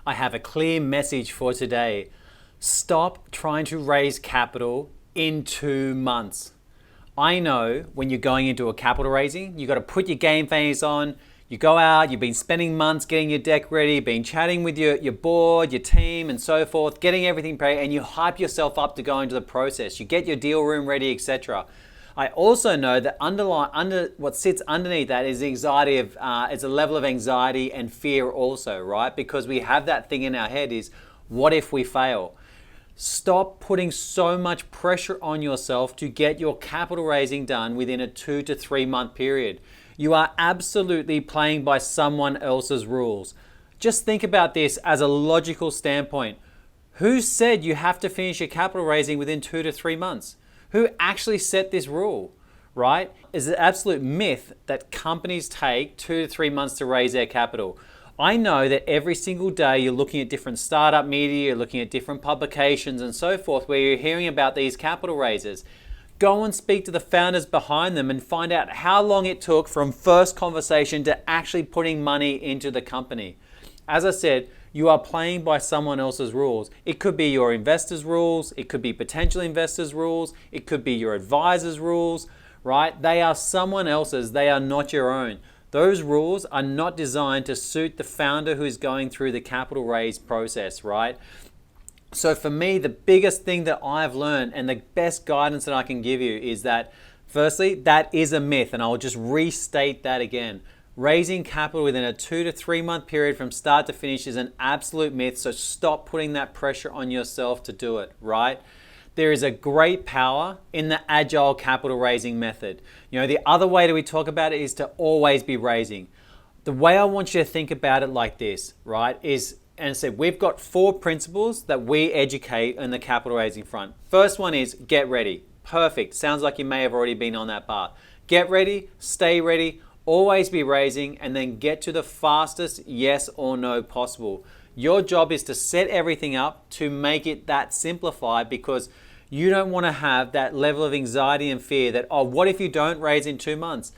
I have a clear message for today. Stop trying to raise capital in 2 months. I know when you're going into a capital raising, you got to put your game face on. You go out, you've been spending months getting your deck ready, been chatting with your board, your team, and so forth, getting everything prepared, and you hype yourself up to go into the process. You get your deal room ready, etc. I also know that what sits underneath that is anxiety is a level of anxiety and fear also, right? Because we have that thing in our head is, what if we fail? Stop putting so much pressure on yourself to get your capital raising done within a 2 to 3 month period. You are absolutely playing by someone else's rules. Just think about this as a logical standpoint. Who said you have to finish your capital raising within 2 to 3 months? Who actually set this rule, right? It's an absolute myth that companies take 2 to 3 months to raise their capital. I know that every single day you're looking at different startup media, you're looking at different publications and so forth where you're hearing about these capital raises. Go and speak to the founders behind them and find out how long it took from first conversation to actually putting money into the company. As I said, you are playing by someone else's rules. It could be your investors' rules, it could be potential investors' rules, it could be your advisors' rules, right? They are someone else's, they are not your own. Those rules are not designed to suit the founder who is going through the capital raise process, right? So for me, the biggest thing that I've learned and the best guidance that I can give you is that, firstly, that is a myth, and I'll just restate that again. Raising capital within a 2 to 3 month period from start to finish is an absolute myth, so stop putting that pressure on yourself to do it, right? There is a great power in the agile capital raising method. You know, the other way that we talk about it is to always be raising. The way I want you to think about it like this, right, is, and I said, we've got 4 principles that we educate in the capital raising front. First one is get ready. Perfect. Sounds like you may have already been on that path. Get ready, stay ready, always be raising, and then get to the fastest yes or no possible. Your job is to set everything up to make it that simplified, because you don't want to have that level of anxiety and fear that, oh, what if you don't raise in 2 months?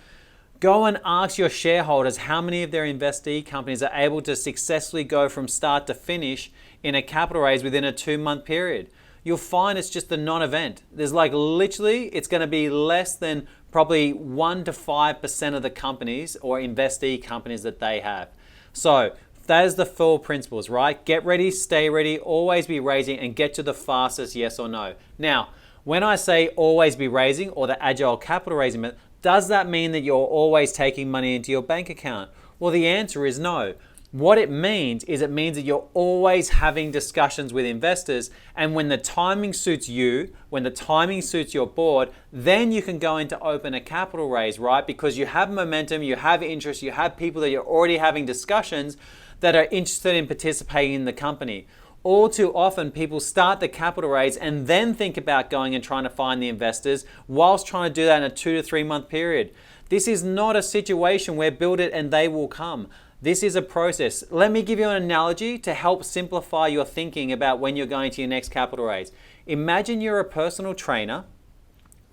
Go and ask your shareholders how many of their investee companies are able to successfully go from start to finish in a capital raise within a 2 month period. You'll find it's just a non-event. There's like literally, it's going to be less than probably 1 to 5% of the companies or investee companies that they have. So that is the 4 principles, right? Get ready, stay ready, always be raising, and get to the fastest yes or no. Now, when I say always be raising, or the agile capital raising method, does that mean that you're always taking money into your bank account? Well, the answer is no. What it means is it means that you're always having discussions with investors, and when the timing suits you, when the timing suits your board, then you can go into open a capital raise, right? Because you have momentum, you have interest, you have people that you're already having discussions that are interested in participating in the company. All too often, people start the capital raise and then think about going and trying to find the investors whilst trying to do that in a 2 to 3 month period. This is not a situation where build it and they will come. This is a process. Let me give you an analogy to help simplify your thinking about when you're going to your next capital raise. Imagine you're a personal trainer,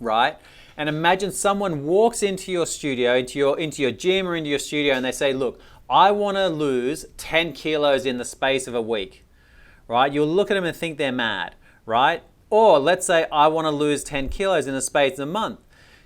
right? And imagine someone walks into your studio, into your gym or into your studio, and they say, look, I want to lose 10 kilos in the space of a week. Right? You'll look at them and think they're mad, right? Or let's say I want to lose 10 kilos in the space of a month.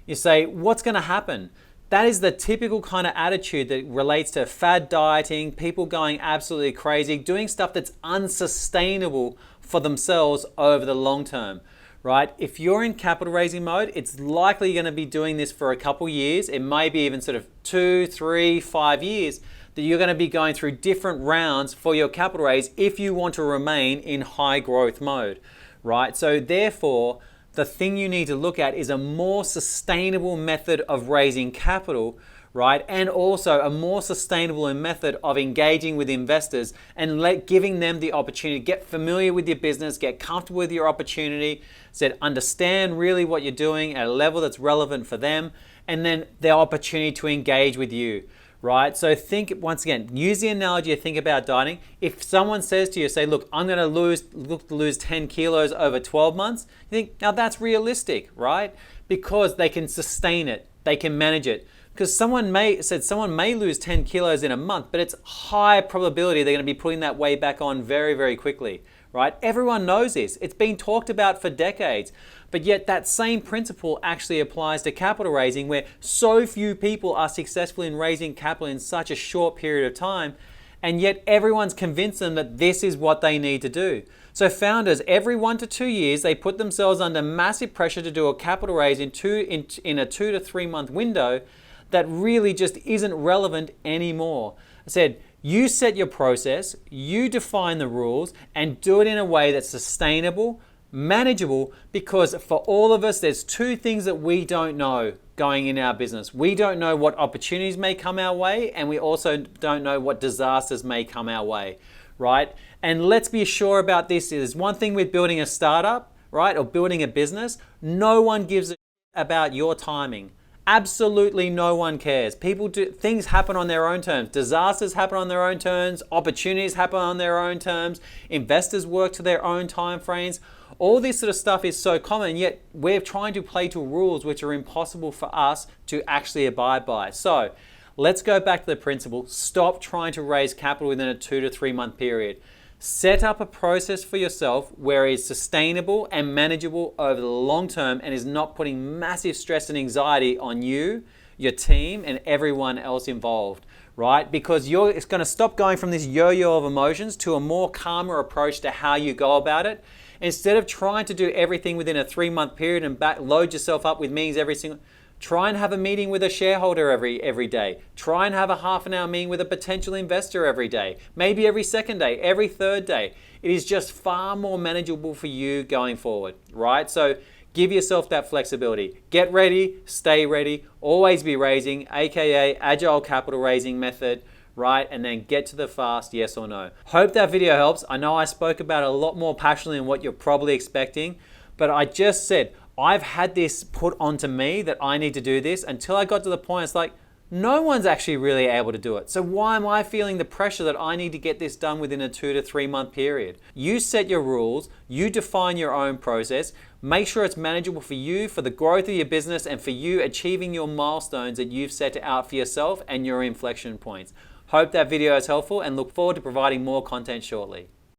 You say, what's going to happen? That is the typical kind of attitude that relates to fad dieting, people going absolutely crazy, doing stuff that's unsustainable for themselves over the long term, right? If you're in capital raising mode, it's likely you're going to be doing this for a couple years. It may be even sort of 2, 3, 5 years that you're going to be going through different rounds for your capital raise if you want to remain in high growth mode, right? So therefore, the thing you need to look at is a more sustainable method of raising capital, right? And also a more sustainable method of engaging with investors and giving them the opportunity to get familiar with your business, get comfortable with your opportunity, understand really what you're doing at a level that's relevant for them, and then the opportunity to engage with you. Right? So think, once again, use the analogy to think about dieting. If someone says to you, say, look, I'm going to lose 10 kilos over 12 months, you think, now that's realistic, right? Because they can sustain it, they can manage it. Because someone may lose 10 kilos in a month, but it's high probability they're going to be putting that weight back on very, very quickly, right? Everyone knows this. It's been talked about for decades. But yet that same principle actually applies to capital raising, where so few people are successful in raising capital in such a short period of time, and yet everyone's convinced them that this is what they need to do. So founders, every 1 to 2 years, they put themselves under massive pressure to do a capital raise in a 2 to 3 month window that really just isn't relevant anymore. I said, you set your process, you define the rules, and do it in a way that's sustainable, manageable, because for all of us, there's two things that we don't know going in our business. We don't know what opportunities may come our way, and we also don't know what disasters may come our way, right? And let's be sure about this. There's one thing with building a startup, right, or building a business. No one gives a shit about your timing. Absolutely no one cares. Things happen on their own terms. Disasters happen on their own terms. Opportunities happen on their own terms. Investors work to their own time frames. All this sort of stuff is so common, yet we're trying to play to rules which are impossible for us to actually abide by. So let's go back to the principle. Stop trying to raise capital within a 2 to 3 month period. Set up a process for yourself where it's sustainable and manageable over the long term and is not putting massive stress and anxiety on you, your team, and everyone else involved, right? Because it's going to stop going from this yo-yo of emotions to a more calmer approach to how you go about it. Instead of trying to do everything within a 3 month period and load yourself up with meetings try and have a meeting with a shareholder every day. Try and have a half an hour meeting with a potential investor every day. Maybe every second day, every third day. It is just far more manageable for you going forward, right? So give yourself that flexibility. Get ready, stay ready, always be raising, aka agile capital raising method, right? And then get to the fast yes or no. Hope that video helps. I know I spoke about it a lot more passionately than what you're probably expecting, but I just said, I've had this put onto me that I need to do this until I got to the point it's like, no one's actually really able to do it. So why am I feeling the pressure that I need to get this done within a 2 to 3 month period? You set your rules, you define your own process, make sure it's manageable for you, for the growth of your business, and for you achieving your milestones that you've set out for yourself and your inflection points. Hope that video is helpful and look forward to providing more content shortly.